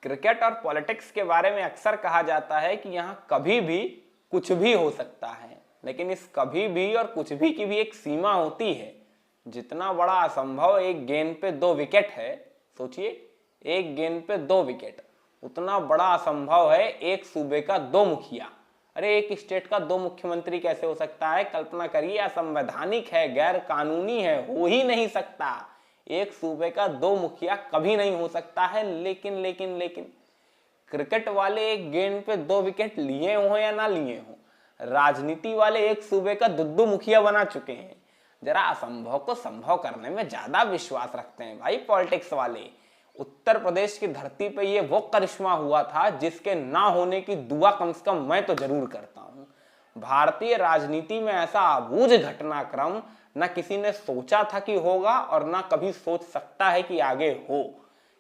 Cricket और politics के बारे में अक्सर कहा जाता है कि यहाँ कभी भी कुछ भी हो सकता है, लेकिन इस कभी भी और कुछ भी की भी एक सीमा होती है। जितना बड़ा असंभव एक गेंद पे 2 विकेट है, सोचिए एक गेंद पे 2 विकेट, उतना बड़ा असंभव है एक सूबे का 2 मुखिया। अरे एक स्टेट का 2 मुख्यमंत्री कैसे हो सकता है? कल्पना करिए, असंवैधानिक है, गैर कानूनी है, हो ही नहीं सकता। एक सूबे का 2 मुखिया कभी नहीं हो सकता है। लेकिन लेकिन लेकिन क्रिकेट वाले एक गेंद पे 2 विकेट लिए हो या ना लिए हो, राजनीति वाले एक सूबे का 2 मुखिया बना चुके हैं। जरा असंभव को संभव करने में ज्यादा विश्वास रखते हैं भाई पॉलिटिक्स वाले। उत्तर प्रदेश की धरती पे ये वो करिश्मा हुआ था जिसके ना होने की दुआ कम से कम मैं तो जरूर करता हूँ। भारतीय राजनीति में ऐसा अबूझ घटनाक्रम न किसी ने सोचा था कि होगा और ना कभी सोच सकता है कि आगे हो।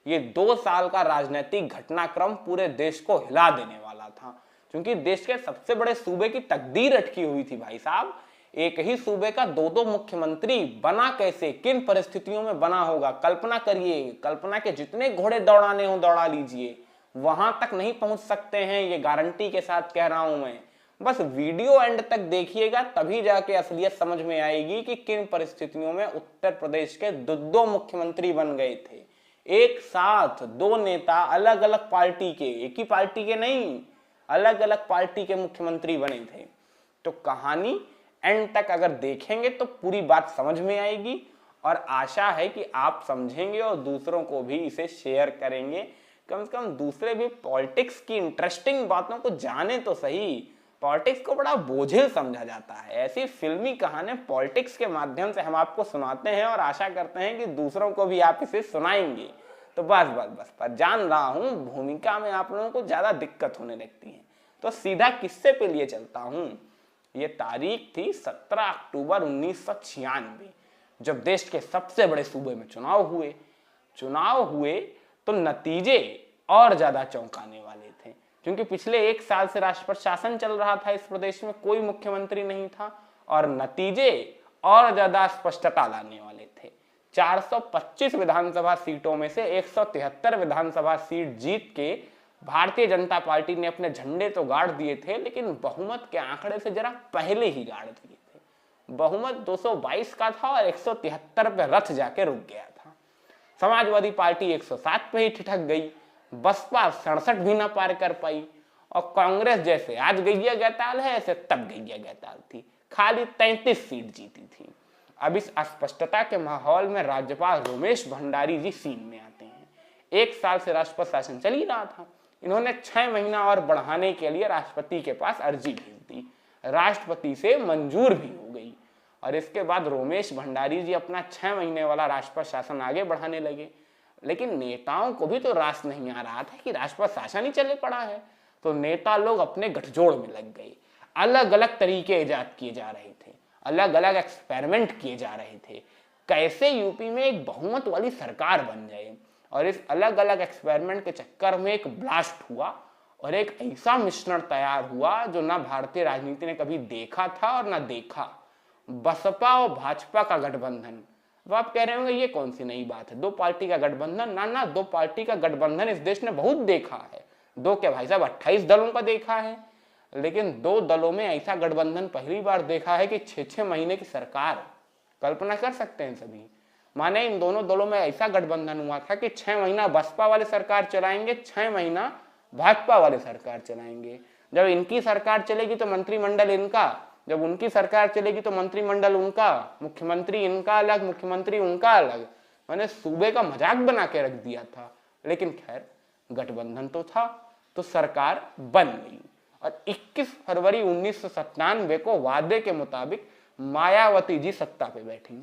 ये 2 साल का राजनीतिक घटनाक्रम पूरे देश को हिला देने वाला था, क्योंकि देश के सबसे बड़े सूबे की तकदीर अटकी हुई थी भाई साहब। एक ही सूबे का 2 मुख्यमंत्री बना कैसे, किन परिस्थितियों में बना होगा, कल्पना करिए। कल्पना के जितने घोड़े दौड़ाने हो दौड़ा लीजिए, वहां तक नहीं पहुंच सकते हैं, ये गारंटी के साथ कह रहा हूं मैं। बस वीडियो एंड तक देखिएगा, तभी जाके असलियत समझ में आएगी कि किन परिस्थितियों में उत्तर प्रदेश के 2 मुख्यमंत्री बन गए थे। एक साथ 2 नेता अलग अलग पार्टी के, एक ही पार्टी के नहीं, अलग अलग पार्टी के मुख्यमंत्री बने थे। तो कहानी एंड तक अगर देखेंगे तो पूरी बात समझ में आएगी, और आशा है कि आप समझेंगे और दूसरों को भी इसे शेयर करेंगे। कम से कम दूसरे भी पॉलिटिक्स की इंटरेस्टिंग बातों को जाने तो सही। पॉलिटिक्स को बड़ा बोझिल समझा जाता है। ऐसी फिल्मी कहानी पॉलिटिक्स के माध्यम से हम आपको सुनाते हैं और आशा करते हैं कि दूसरों को भी आप इसे सुनाएंगे। तो बस पर जान रहा हूं भूमिका में आप लोगों को ज्यादा दिक्कत होने लगती है, तो सीधा किस्से पे लिए चलता हूं। ये तारीख थी 17 अक्टूबर 1996, जब देश के सबसे बड़े सूबे में चुनाव हुए तो नतीजे और ज्यादा चौंकाने वाले थे, क्योंकि पिछले 1 साल से राष्ट्रपति शासन चल रहा था, इस प्रदेश में कोई मुख्यमंत्री नहीं था, और नतीजे और ज्यादा स्पष्टता लाने वाले थे। 425 विधानसभा सीटों में से 173 विधानसभा सीट जीत के भारतीय जनता पार्टी ने अपने झंडे तो गाड़ दिए थे, लेकिन बहुमत के आंकड़े से जरा पहले ही गाड़ दिए थे। बहुमत 222 का था और 173 पे रथ जाके रुक गया था। समाजवादी पार्टी 107 पे ही ठिठक गई, बसपा 67 भी ना पार कर पाई, और कांग्रेस जैसे आज गैया गैताल है ऐसे तब गैया गैताल थी, खाली 33 सीट जीती थी। अब इस अस्पष्टता के माहौल में राज्यपाल रोमेश भंडारी जी सीन में आते हैं। 1 साल से राष्ट्रपति शासन चल ही रहा था, इन्होंने 6 महीना और बढ़ाने के लिए राष्ट्रपति के पास अर्जी भेज दी, राष्ट्रपति से मंजूर भी हो गई, और इसके बाद रोमेश भंडारी जी अपना 6 महीने वाला राष्ट्रपति शासन आगे बढ़ाने लगे। लेकिन नेताओं को भी तो रास नहीं आ रहा था कि राष्ट्रपति शासन ही चले पड़ा है, तो नेता लोग अपने गठजोड़ में लग गए। अलग अलग तरीके इजाद किए जा रहे थे, अलग अलग एक्सपेरिमेंट किए जा रहे थे, कैसे यूपी में एक बहुमत वाली सरकार बन जाए। और इस अलग अलग एक्सपेरिमेंट के चक्कर में एक ब्लास्ट हुआ और एक ऐसा मिश्रण तैयार हुआ जो ना भारतीय राजनीति ने कभी देखा था और ना देखा। बसपा और भाजपा का गठबंधन। अब आप कह रहे होंगे ये कौन सी नई बात है, 2 पार्टी का गठबंधन? ना 2 पार्टी का गठबंधन इस देश ने बहुत देखा है। 2 क्या भाई साहब, 28 दलों का देखा है, लेकिन 2 दलों में ऐसा गठबंधन पहली बार देखा है कि 6-6 महीने की सरकार। कल्पना कर सकते हैं सभी। माने इन दोनों दलों में ऐसा गठबंधन हुआ था कि 6 महीना बसपा वाले सरकार चलाएंगे, 6 महीना भाजपा वाले सरकार चलाएंगे। जब इनकी सरकार चलेगी तो मंत्रिमंडल इनका, जब उनकी सरकार चलेगी तो मंत्रिमंडल उनका, मुख्यमंत्री इनका अलग, मुख्यमंत्री उनका अलग। मैंने सूबे का मजाक बना के रख दिया था। लेकिन खैर, गठबंधन तो था, तो सरकार बन गई, और 21 फरवरी 1997 को वादे के मुताबिक मायावती जी सत्ता पे बैठी।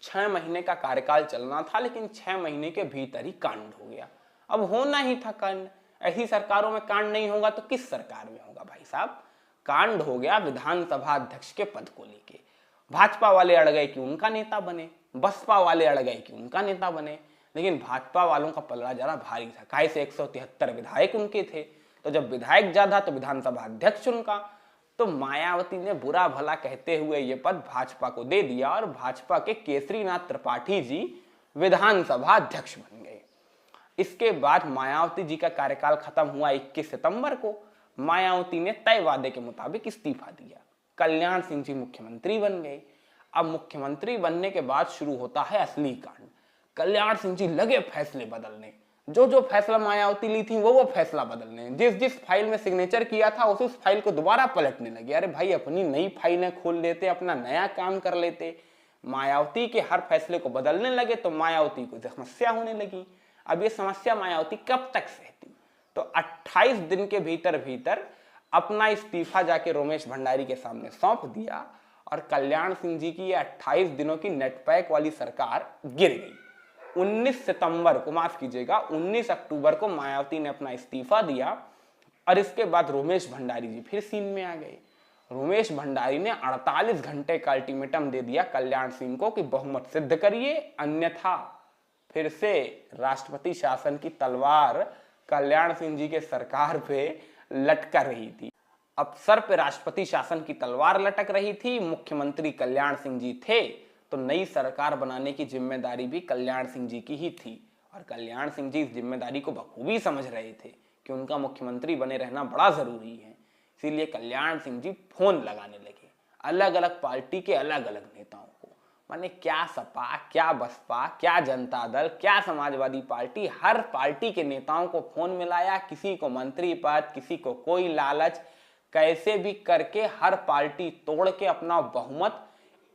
6 महीने का कार्यकाल चलना था, लेकिन 6 महीने के भीतर ही कांड हो गया। अब होना ही था कांड, ऐसी सरकारों में कांड नहीं होगा तो किस सरकार में होगा भाई साहब। कांड हो गया विधानसभा अध्यक्ष के पद को लेके। भाजपा वाले अड़ गए कि उनका नेता बने, बसपा वाले अड़ गए कि उनका नेता बने, लेकिन भाजपा वालों का पलड़ा जरा भारी था। काहे से 173 विधायक उनके थे, तो जब विधायक ज्यादा तो विधानसभा अध्यक्ष उनका। तो मायावती ने बुरा भला कहते हुए ये पद भाजपा को दे दिया, और भाजपा के केसरीनाथ त्रिपाठी जी विधानसभा अध्यक्ष बन गए। इसके बाद मायावती जी का कार्यकाल खत्म हुआ 21 सितंबर को। मायावती ने तय वादे के मुताबिक इस्तीफा दिया। कल्याण सिंह जी मुख्यमंत्री बन गए। अब मुख्यमंत्री बनने के बाद शुरू होता है असली कांड। कल्याण सिंह जी लगे फैसले बदलने। जो जो फैसला मायावती ली थी वो फैसला बदलने। जिस जिस फाइल में सिग्नेचर किया था उस फाइल को दोबारा पलटने लगे। अरे भाई, अपनी नई फाइलें खोल लेते, अपना नया काम कर लेते। मायावती के हर फैसले को बदलने लगे तो मायावती को समस्या होने लगी। अब ये समस्या मायावती कब तक सहती? तो 28 दिन के भीतर भीतर अपना इस्तीफा जाके रोमेश भंडारी के सामने सौंप दिया और कल्याण सिंह जी की ये 28 दिनों की नेटपैक वाली सरकार गिर गई। 19 सितंबर को, माफ कीजिएगा 19 अक्टूबर को मायावती ने अपना इस्तीफा दिया और इसके बाद रोमेश भंडारी जी फिर सीन में आ गए। रोमेश भंडारी ने 48 घंटे का अल्टीमेटम दे दिया कल्याण सिंह को कि बहुमत सिद्ध करिए, अन्यथा फिर से राष्ट्रपति शासन की तलवार कल्याण सिंह जी के सरकार पे लटक रही थी। अब सर पे राष्ट्रपति शासन की तलवार लटक रही थी, मुख्यमंत्री कल्याण सिंह जी थे, तो नई सरकार बनाने की जिम्मेदारी भी कल्याण सिंह जी की ही थी। और कल्याण सिंह जी इस जिम्मेदारी को बखूबी समझ रहे थे कि उनका मुख्यमंत्री बने रहना बड़ा जरूरी है। इसीलिए कल्याण सिंह जी फोन लगाने लगे अलग अलग पार्टी के अलग अलग नेताओं को। माने क्या सपा, क्या बसपा, क्या जनता दल, क्या समाजवादी पार्टी, हर पार्टी के नेताओं को फोन मिलाया। किसी को मंत्री पद, किसी को कोई लालच, कैसे भी करके हर पार्टी तोड़ के अपना बहुमत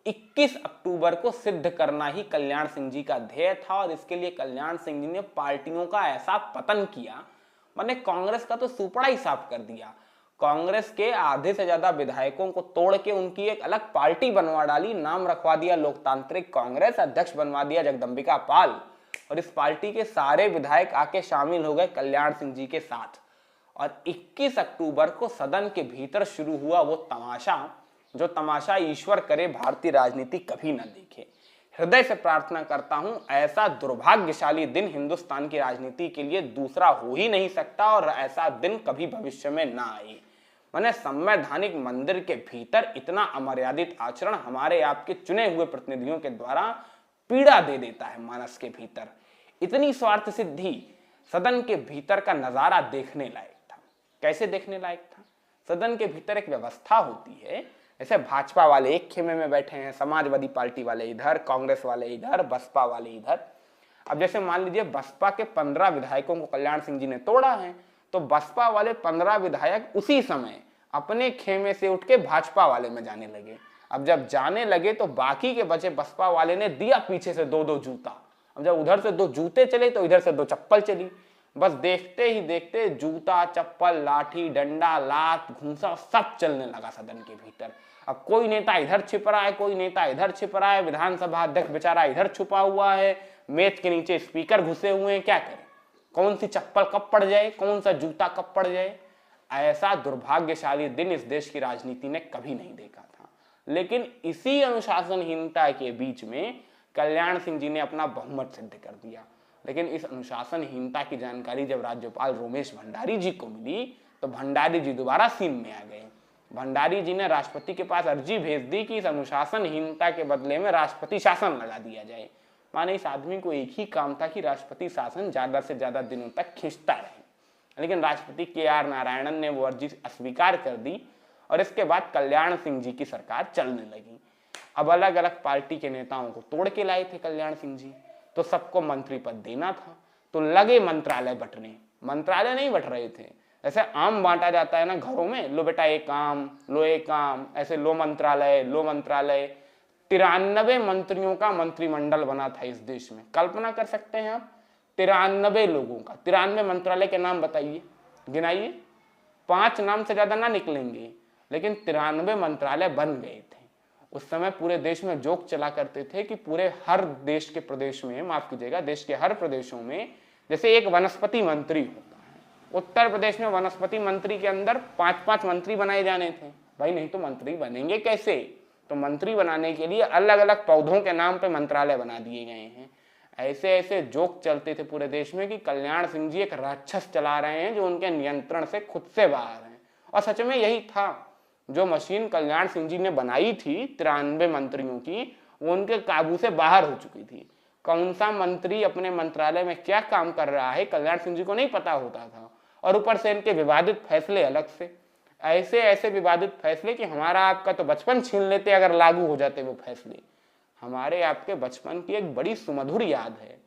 21 अक्टूबर को सिद्ध करना ही कल्याण सिंह जी का ध्येय था। और इसके लिए कल्याण सिंह जी ने पार्टियों का ऐसा पतन किया, माने कांग्रेस का तो सुपड़ा ही साफ कर दिया। कांग्रेस के आधे से ज्यादा विधायकों को तोड़ के उनकी एक अलग पार्टी बनवा डाली, नाम रखवा दिया लोकतांत्रिक कांग्रेस, अध्यक्ष बनवा दिया जगदंबिका पाल। और इस पार्टी के सारे विधायक आके शामिल हो गए कल्याण सिंह जी के साथ। और 21 अक्टूबर को सदन के भीतर शुरू हुआ वो तमाशा, जो तमाशा ईश्वर करे भारतीय राजनीति कभी न देखे। हृदय से प्रार्थना करता हूं ऐसा दुर्भाग्यशाली दिन हिंदुस्तान की राजनीति के लिए दूसरा हो ही नहीं सकता और ऐसा दिन कभी भविष्य में ना आए। माने संवैधानिक मंदिर के भीतर इतना अमर्यादित आचरण हमारे आपके चुने हुए प्रतिनिधियों के द्वारा पीड़ा दे देता है मानस के भीतर। इतनी स्वार्थ सिद्धि सदन के भीतर का नजारा देखने लायक था। कैसे देखने लायक था? सदन के भीतर एक व्यवस्था होती है, जैसे भाजपा वाले एक खेमे में बैठे हैं, समाजवादी पार्टी वाले इधर, कांग्रेस वाले इधर, बसपा वाले इधर। अब जैसे मान लीजिए बसपा के 15 विधायकों को कल्याण सिंह जी ने तोड़ा है, तो बसपा वाले 15 विधायक उसी समय अपने खेमे से उठ के भाजपा वाले में जाने लगे। अब जब जाने लगे तो बाकी के बचे बसपा वाले ने दिया पीछे से 2-2 जूता। अब जब उधर से 2 जूते चले तो इधर से 2 चप्पल चली। बस देखते ही देखते जूता, चप्पल, लाठी, डंडा, लात, घूंसा सब चलने लगा सदन के भीतर। अब कोई नेता इधर छिप रहा है, कोई नेता इधर छिप रहा है, विधानसभा अध्यक्ष बेचारा इधर छुपा हुआ है, मेज के नीचे स्पीकर घुसे हुए हैं। क्या करें? कौन सी चप्पल कब पड़ जाए, कौन सा जूता कब पड़ जाए? ऐसा दुर्भाग्यशाली दिन इस देश की राजनीति ने कभी नहीं देखा था। लेकिन इसी अनुशासनहीनता के बीच में कल्याण सिंह जी ने अपना बहुमत सिद्ध कर दिया। लेकिन इस अनुशासनहीनता की जानकारी जब राज्यपाल रोमेश भंडारी जी को मिली तो भंडारी जी दोबारा सीन में आ गए। भंडारी जी ने राष्ट्रपति के पास अर्जी भेज दी कि इस अनुशासनहीनता के बदले में राष्ट्रपति शासन लगा दिया जाए। माने इस आदमी को एक ही काम था कि राष्ट्रपति शासन ज्यादा से ज्यादा दिनों तक खींचता रहे। लेकिन राष्ट्रपति KR नारायणन ने वो अर्जी अस्वीकार कर दी और इसके बाद कल्याण सिंह जी की सरकार चलने लगी। अब अलग अलग पार्टी के नेताओं को तोड़ के लाए थे कल्याण सिंह जी, तो सबको मंत्री पद देना था, तो लगे मंत्रालय बंटने। मंत्रालय नहीं बंट रहे थे, ऐसे आम बांटा जाता है ना घरों में, लो बेटा एक आम, लो एक आम, ऐसे लो मंत्रालय, लो मंत्रालय। 93 मंत्रियों का मंत्रिमंडल बना था इस देश में। कल्पना कर सकते हैं आप, 93 लोगों का। 93 मंत्रालय के नाम बताइए, गिनाइए। 5 नाम से ज्यादा ना निकलेंगे, लेकिन 93 मंत्रालय बन गए थे। उस समय पूरे देश में जोक चला करते थे कि पूरे हर देश के प्रदेश में, माफ कीजिएगा, देश के हर प्रदेशों में जैसे एक वनस्पति मंत्री होता है, उत्तर प्रदेश में वनस्पति मंत्री के अंदर 5-5 मंत्री बनाए जाने थे। भाई नहीं तो मंत्री बनेंगे कैसे? तो मंत्री बनाने के लिए अलग अलग पौधों के नाम पे मंत्रालय बना दिए गए हैं। ऐसे ऐसे जोक चलते थे पूरे देश में कि कल्याण सिंह जी एक राक्षस चला रहे हैं जो उनके नियंत्रण से खुद से बाहर है। और सच में यही था, जो मशीन कल्याण सिंह जी ने बनाई थी 93 मंत्रियों की, वो उनके काबू से बाहर हो चुकी थी। कौन सा मंत्री अपने मंत्रालय में क्या काम कर रहा है कल्याण सिंह जी को नहीं पता होता था। और ऊपर से इनके विवादित फैसले अलग से, ऐसे ऐसे विवादित फैसले कि हमारा आपका तो बचपन छीन लेते अगर लागू हो जाते वो फैसले। हमारे आपके बचपन की एक बड़ी सुमधुर याद है,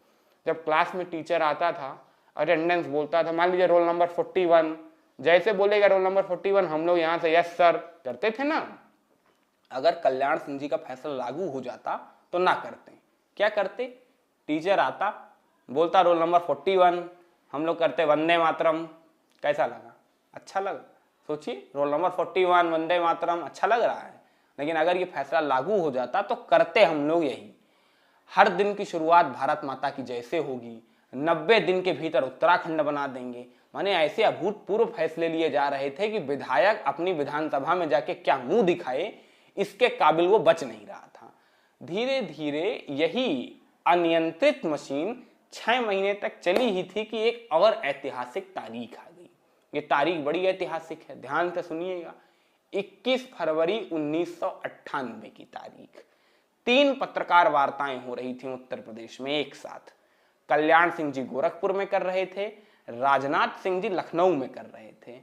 जब क्लास में टीचर आता था, अटेंडेंस बोलता था, मान लीजिए रोल नंबर 41, जैसे बोलेगा रोल नंबर 41 हम लोग यहाँ से यस सर करते थे ना। अगर कल्याण सिंह जी का फैसला लागू हो जाता तो ना करते। क्या करते? टीचर आता, बोलता रोल नंबर 41, हम लोग करते वंदे मातरम। कैसा लगा? अच्छा लगा। सोचिए, रोल नंबर 41 वंदे मातरम, अच्छा लग रहा है। लेकिन अगर ये फैसला लागू हो जाता तो करते हम लोग यही। हर दिन की शुरुआत भारत माता की जय से होगी, 90 दिन के भीतर उत्तराखंड बना देंगे। माने ऐसे अभूतपूर्व फैसले लिए जा रहे थे कि विधायक अपनी विधानसभा में जाके क्या मुंह दिखाए, इसके काबिल वो बच नहीं रहा था। धीरे धीरे यही अनियंत्रित मशीन 6 महीने तक चली ही थी कि एक और ऐतिहासिक तारीख आ गई। ये तारीख बड़ी ऐतिहासिक है, ध्यान से सुनिएगा। 21 फरवरी 1998 की तारीख। 3 पत्रकार वार्ताएं हो रही थी उत्तर प्रदेश में एक साथ। कल्याण सिंह जी गोरखपुर में कर रहे थे, राजनाथ सिंह जी लखनऊ में कर रहे थे,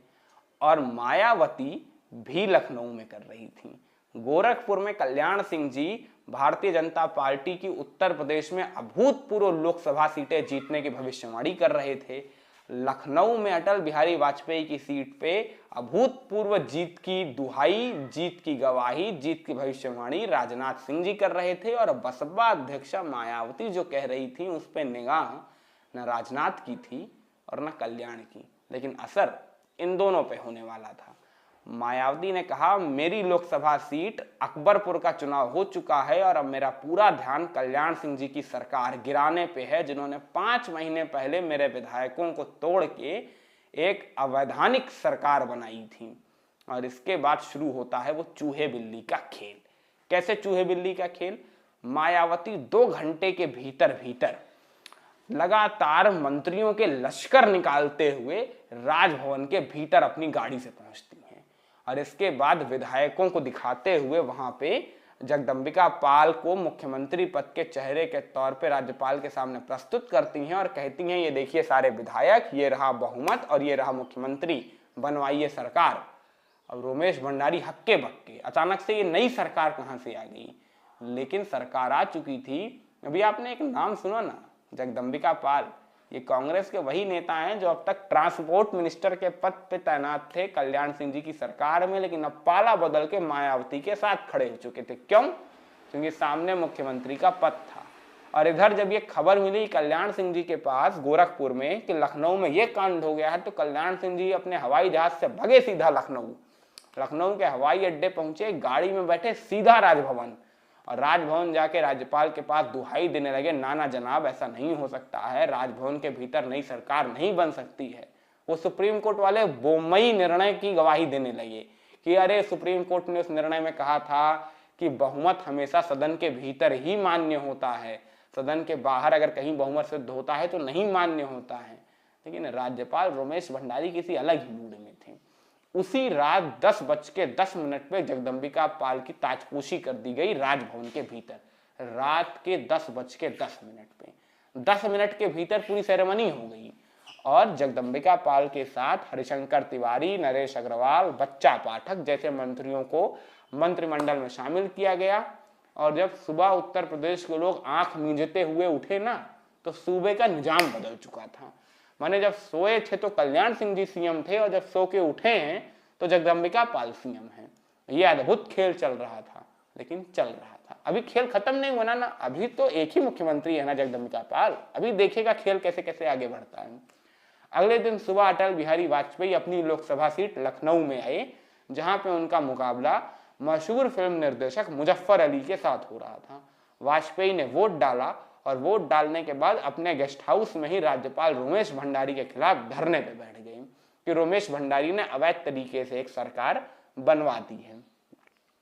और मायावती भी लखनऊ में कर रही थी। गोरखपुर में कल्याण सिंह जी भारतीय जनता पार्टी की उत्तर प्रदेश में अभूतपूर्व लोकसभा सीटें जीतने की भविष्यवाणी कर रहे थे। लखनऊ में अटल बिहारी वाजपेयी की सीट पे अभूतपूर्व जीत की दुहाई, जीत की गवाही, जीत की भविष्यवाणी राजनाथ सिंह जी कर रहे थे। और बसपा अध्यक्षा मायावती जो कह रही थी उस पर निगाह न राजनाथ की थी और न कल्याण की, लेकिन असर इन दोनों पे होने वाला था। मायावती ने कहा, मेरी लोकसभा सीट अकबरपुर का चुनाव हो चुका है और अब मेरा पूरा ध्यान कल्याण सिंह जी की सरकार गिराने पे है, जिन्होंने 5 महीने पहले मेरे विधायकों को तोड़ के एक अवैधानिक सरकार बनाई थी। और इसके बाद शुरू होता है वो चूहे बिल्ली का खेल। कैसे चूहे बिल्ली का खेल? मायावती 2 घंटे के भीतर भीतर लगातार मंत्रियों के लश्कर निकालते हुए राजभवन के भीतर अपनी गाड़ी से पहुंचती हैं और इसके बाद विधायकों को दिखाते हुए वहां पे जगदंबिका पाल को मुख्यमंत्री पद के चेहरे के तौर पे राज्यपाल के सामने प्रस्तुत करती हैं और कहती हैं, ये देखिए सारे विधायक, ये रहा बहुमत और ये रहा मुख्यमंत्री, बनवाइए सरकार। अब रोमेश भंडारी हक्के बक्के, अचानक से ये नई सरकार कहां से आ गई? लेकिन सरकार आ चुकी थी। अभी आपने एक नाम सुना ना, जगदंबिका पाल। ये कांग्रेस के वही नेता हैं जो अब तक ट्रांसपोर्ट मिनिस्टर के पद पे तैनात थे कल्याण सिंह जी की सरकार में, लेकिन अब पाला बदल के मायावती के साथ खड़े हो चुके थे। क्यों? क्योंकि सामने मुख्यमंत्री का पद था। और इधर जब ये खबर मिली कल्याण सिंह जी के पास गोरखपुर में कि लखनऊ में ये कांड हो गया है, तो कल्याण सिंह जी अपने हवाई जहाज से भगे सीधा लखनऊ के हवाई अड्डे पहुंचे, गाड़ी में बैठे सीधा राजभवन, और राजभवन जाके राज्यपाल के पास दुहाई देने लगे, नाना जनाब ऐसा नहीं हो सकता है, राजभवन के भीतर नई सरकार नहीं बन सकती है। वो सुप्रीम कोर्ट वाले बोमई निर्णय की गवाही देने लगे कि अरे सुप्रीम कोर्ट ने उस निर्णय में कहा था कि बहुमत हमेशा सदन के भीतर ही मान्य होता है, सदन के बाहर अगर कहीं बहुमत सिद्ध होता है तो नहीं मान्य होता है। लेकिन राज्यपाल रोमेश भंडारी किसी अलग ही मूड में थे। उसी रात 10:10 पे जगदंबिका पाल की ताजपोशी कर दी गई राजभवन के भीतर। रात के 10:10 पे 10 मिनट के भीतर पूरी सेरेमनी हो गई और जगदंबिका पाल के साथ हरिशंकर तिवारी, नरेश अग्रवाल, बच्चा पाठक जैसे मंत्रियों को मंत्रिमंडल में शामिल किया गया। और जब सुबह उत्तर प्रदेश के लोग आंख मींजते हुए उठे ना, तो सूबे का निजाम बदल चुका था। माने जब सोए थे तो कल्याण सिंह जी सीएम थे और जब सो के उठे हैं तो जगदंबिका पाल सीएम हैं। ये अद्भुत खेल चल रहा था, लेकिन चल रहा था। अभी खेल खत्म नहीं हुआ ना, अभी तो एक ही मुख्यमंत्री है ना, जगदंबिका पाल। अभी देखेगा खेल कैसे कैसे आगे बढ़ता है। अगले दिन सुबह अटल बिहारी वाजपेयी अपनी लोकसभा सीट लखनऊ में आए, जहां पे उनका मुकाबला मशहूर फिल्म निर्देशक मुजफ्फर अली के साथ हो रहा था। वाजपेयी ने वोट डाला और वोट डालने के बाद अपने गेस्ट हाउस में ही राज्यपाल रोमेश भंडारी के खिलाफ धरने पे बैठ गए कि रोमेश भंडारी ने अवैध तरीके से एक सरकार बनवा दी है।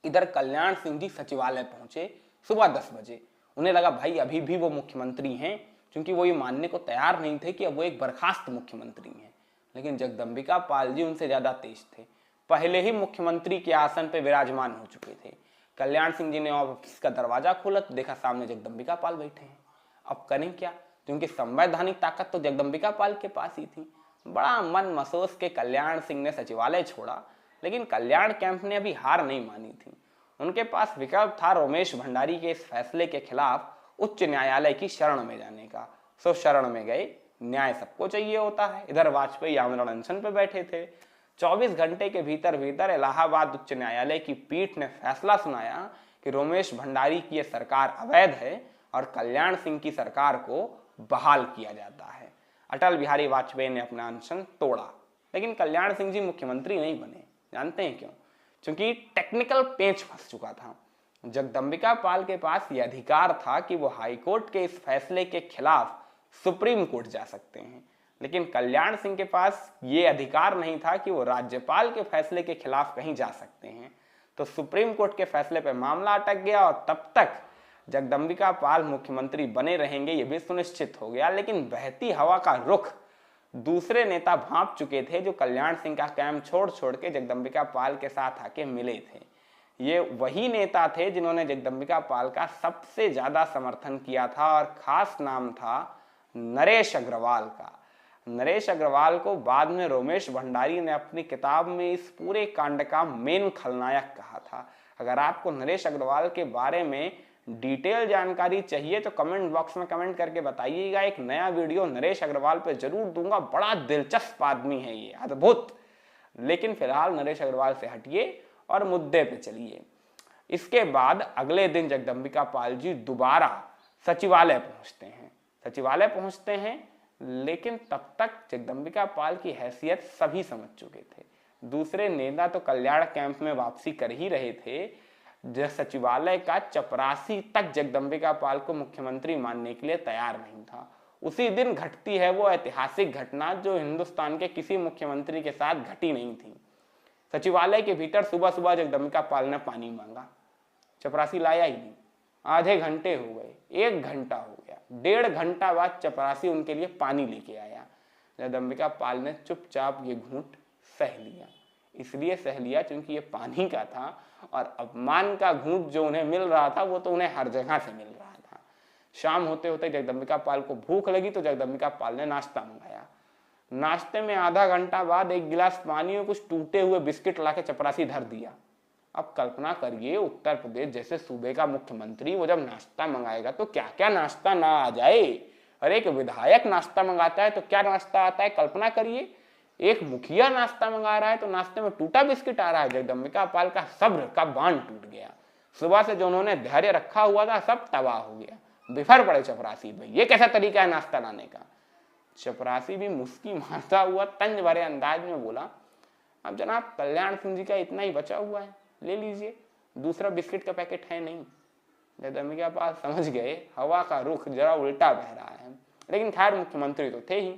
इधर कल्याण सिंह जी सचिवालय पहुंचे सुबह 10 बजे। उन्हें लगा भाई अभी भी वो मुख्यमंत्री हैं, क्योंकि वो ये मानने को तैयार नहीं थे कि अब वो एक बर्खास्त मुख्यमंत्री हैं। लेकिन जगदंबिका पाल जी उनसे ज्यादा तेज थे, पहले ही मुख्यमंत्री के आसन पर विराजमान हो चुके थे। कल्याण सिंह जी ने ऑफिस का दरवाजा खोला तो देखा सामने जगदंबिका पाल बैठे हैं। अब करें क्या, क्योंकि संवैधानिक ताकत तो जगदम्बिका पाल के पास ही थी। बड़ा मन मसोस के कल्याण सिंह ने सचिवालय छोड़ा, लेकिन कल्याण कैंप ने अभी हार नहीं मानी थी। उनके पास विकल्प था रोमेश भंडारी के इस फैसले के खिलाफ उच्च न्यायालय की शरण में जाने का। सो शरण में गए। न्याय सबको चाहिए होता है। इधर वाजपेयी आमरण अनशन पे बैठे थे। 24 घंटे के भीतर भीतर इलाहाबाद उच्च न्यायालय की पीठ ने फैसला सुनाया कि रोमेश भंडारी की यह सरकार अवैध है और कल्याण सिंह की सरकार को बहाल किया जाता है। अटल बिहारी वाजपेयी ने अपना अनशन तोड़ा, लेकिन कल्याण सिंह जी मुख्यमंत्री नहीं बने। जानते हैं क्यों? क्योंकि टेक्निकल पेंच फंस चुका था। जगदम्बिका पाल के पास यह अधिकार था कि वो हाईकोर्ट के इस फैसले के खिलाफ सुप्रीम कोर्ट जा सकते हैं, लेकिन कल्याण सिंह के पास ये अधिकार नहीं था कि वो राज्यपाल के फैसले के खिलाफ कहीं जा सकते हैं। तो सुप्रीम कोर्ट के फैसले पर मामला अटक गया और तब तक जगदम्बिका पाल मुख्यमंत्री बने रहेंगे ये भी सुनिश्चित हो गया। लेकिन बहती हवा का रुख दूसरे नेता भांप चुके थे, जो कल्याण सिंह का कैंप छोड़ छोड़ के जगदम्बिका पाल के साथ आके मिले थे। ये वही नेता थे जिन्होंने जगदम्बिका पाल का सबसे ज्यादा समर्थन किया था और खास नाम था नरेश अग्रवाल का। नरेश अग्रवाल को बाद में रोमेश भंडारी ने अपनी किताब में इस पूरे कांड का मेन खलनायक कहा था। अगर आपको नरेश अग्रवाल के बारे में डिटेल जानकारी चाहिए तो कमेंट बॉक्स में कमेंट करके बताइएगा। एक नया वीडियो नरेश अग्रवाल पे जरूर दूंगा। बड़ा दिलचस्प आदमी है ये, अद्भुत। लेकिन फिलहाल नरेश अग्रवाल से हटिए और मुद्दे पे चलिए। इसके बाद अगले दिन जगदम्बिका पाल जी दोबारा सचिवालय पहुंचते हैं, लेकिन तब तक जगदम्बिका पाल की हैसियत सभी समझ चुके थे। दूसरे नेता तो कल्याण कैंप में वापसी कर ही रहे थे। सचिवालय का चपरासी तक जगदम्बिका पाल को मुख्यमंत्री मानने के लिए तैयार नहीं था। उसी दिन घटती है वो ऐतिहासिक घटना जो हिंदुस्तान के किसी मुख्यमंत्री के साथ घटी नहीं थी। सचिवालय के भीतर सुबह सुबह जगदम्बिका पाल ने पानी मांगा, चपरासी लाया ही नहीं। आधे घंटे हो गए, 1 घंटा हो गया, 1.5 घंटा बाद चपरासी उनके लिए पानी लेके आया। जगदम्बिका पाल ने चुपचाप ये घूंट सह लिया। इसलिए सह लिया क्योंकि ये पानी का था और अपमान का घूंट जो उन्हें मिल रहा था वो तो उन्हें हर जगह से मिल रहा था। शाम होते होते जगदम्बिका पाल को भूख लगी तो जगदम्बिका पाल ने नाश्ता मंगाया। नाश्ते में आधा घंटा बाद 1 गिलास पानी और कुछ टूटे हुए बिस्किट लाके चपरासी धर दिया। अब कल्पना करिए, उत्तर प्रदेश जैसे सूबे का मुख्यमंत्री वो जब नाश्ता मंगाएगा तो क्या क्या नाश्ता ना आ जाए। और एक विधायक नाश्ता मंगाता है तो क्या नाश्ता आता है, कल्पना करिए। एक मुखिया नाश्ता मंगा रहा है तो नाश्ते में टूटा बिस्किट आ रहा है। जगदम्बिका पाल का सब्र का बांध टूट गया। सुबह से जो उन्होंने धैर्य रखा हुआ था सब तबाह हो गया। बिफर पड़े चपरासी भाई, ये कैसा तरीका है नाश्ता लाने का। चपरासी भी मुस्की मारता हुआ तंज भरे अंदाज में बोला, अब जनाब कल्याण सिंह जी का इतना ही बचा हुआ है, ले लीजिए, दूसरा बिस्किट का पैकेट है नहीं। जगदम्बिका पाल समझ गए हवा का रुख जरा उल्टा बह रहा है, लेकिन खैर मुख्यमंत्री तो थे ही।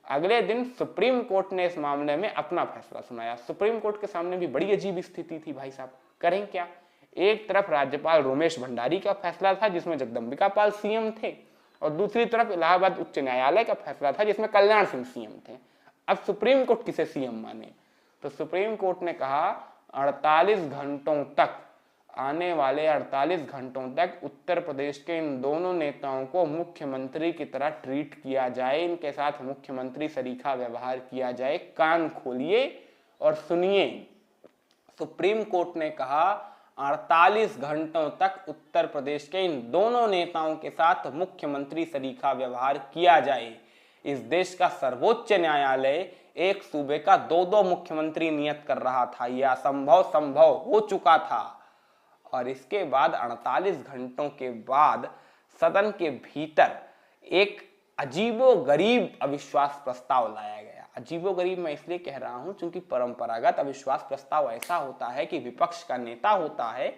अगले दिन सुप्रीम कोर्ट ने इस मामले में अपना फैसला सुनाया। सुप्रीम कोर्ट के सामने भी बड़ी अजीब स्थिति थी भाई साहब, करें क्या। एक तरफ राज्यपाल रोमेश भंडारी का फैसला था जिसमें जगदम्बिका पाल सीएम थे, और दूसरी तरफ इलाहाबाद उच्च न्यायालय का फैसला था जिसमें कल्याण सिंह सीएम थे। अब सुप्रीम कोर्ट किसे सीएम माने? तो सुप्रीम कोर्ट ने कहा 48 घंटों तक, आने वाले 48 घंटों तक उत्तर प्रदेश के इन दोनों नेताओं को मुख्यमंत्री की तरह ट्रीट किया जाए, इनके साथ मुख्यमंत्री सरीखा व्यवहार किया जाए। कान खोलिए और सुनिए। सुप्रीम कोर्ट ने कहा 48 घंटों तक उत्तर प्रदेश के इन दोनों नेताओं के साथ मुख्यमंत्री सरीखा व्यवहार किया जाए। इस देश का सर्वोच्च न्यायालय एक सूबे का 2-2 मुख्यमंत्री नियत कर रहा था। यह असंभव संभव हो चुका था। और इसके बाद 48 घंटों के बाद सदन के भीतर एक अजीबोगरीब अविश्वास प्रस्ताव लाया गया। अजीबोगरीब मैं इसलिए कह रहा हूं क्योंकि परंपरागत अविश्वास प्रस्ताव ऐसा होता है कि विपक्ष का नेता होता है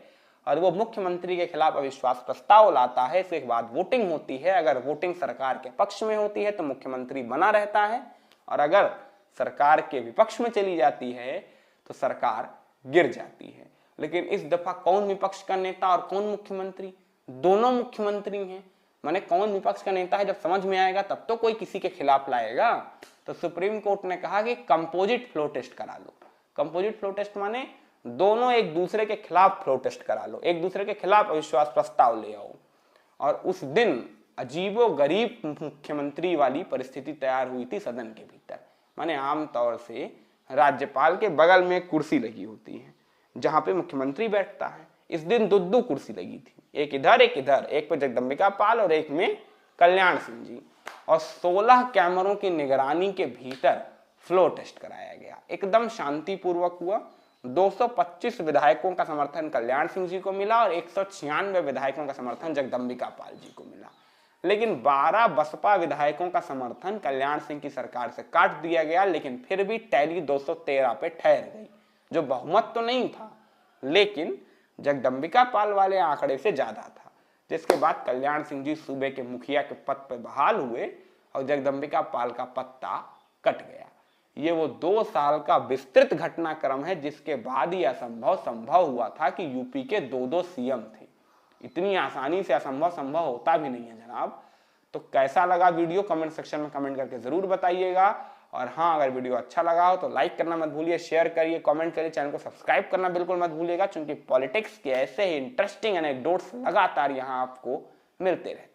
और वो मुख्यमंत्री के खिलाफ अविश्वास प्रस्ताव लाता है। इसके बाद वोटिंग होती है। अगर वोटिंग सरकार के पक्ष में होती है तो मुख्यमंत्री बना रहता है, और अगर सरकार के विपक्ष में चली जाती है तो सरकार गिर जाती है। लेकिन इस दफा कौन विपक्ष का नेता और कौन मुख्यमंत्री? दोनों मुख्यमंत्री हैं। माने कौन विपक्ष का नेता है जब समझ में आएगा तब तो कोई किसी के खिलाफ लाएगा। तो सुप्रीम कोर्ट ने कहा कि कंपोजिट फ्लो टेस्ट करा लो। कंपोजिट फ्लो टेस्ट माने दोनों एक दूसरे के खिलाफ फ्लो टेस्ट करा लो, एक दूसरे के खिलाफ अविश्वास प्रस्ताव ले आओ। और उस दिन अजीबोगरीब मुख्यमंत्री वाली परिस्थिति तैयार हुई थी सदन के भीतर। माने आमतौर से राज्यपाल के बगल में एक कुर्सी लगी होती है जहां पे मुख्यमंत्री बैठता है। इस दिन दो कुर्सी लगी थी, एक इधर एक इधर, एक पे जगदम्बिका पाल और एक में कल्याण सिंह जी। और 16 कैमरों की निगरानी के भीतर फ्लोर टेस्ट कराया गया। एकदम शांतिपूर्वक हुआ। 225 विधायकों का समर्थन कल्याण सिंह जी को मिला और 196 विधायकों का समर्थन जगदम्बिका पाल जी को मिला। लेकिन 12 बसपा विधायकों का समर्थन कल्याण सिंह की सरकार से काट दिया गया, लेकिन फिर भी टैली 213 पे ठहर गई, जो बहुमत तो नहीं था लेकिन जगदम्बिका पाल वाले आंकड़े से ज्यादा था। जिसके बाद कल्याण सिंह जी सूबे के मुखिया के पद पर बहाल हुए और जगदम्बिका पाल का पत्ता कट गया। ये वो 2 साल का विस्तृत घटनाक्रम है जिसके बाद ही असंभव संभव हुआ था कि यूपी के 2 सीएम थे। इतनी आसानी से असंभव संभव होता भी नहीं है जनाब। तो कैसा लगा वीडियो कमेंट सेक्शन में कमेंट करके जरूर बताइएगा। और हाँ, अगर वीडियो अच्छा लगा हो तो लाइक करना मत भूलिए, शेयर करिए, कमेंट करिए, चैनल को सब्सक्राइब करना बिल्कुल मत भूलिएगा, क्योंकि पॉलिटिक्स के ऐसे ही इंटरेस्टिंग एनेक्डोट्स लगातार यहाँ आपको मिलते रहते हैं।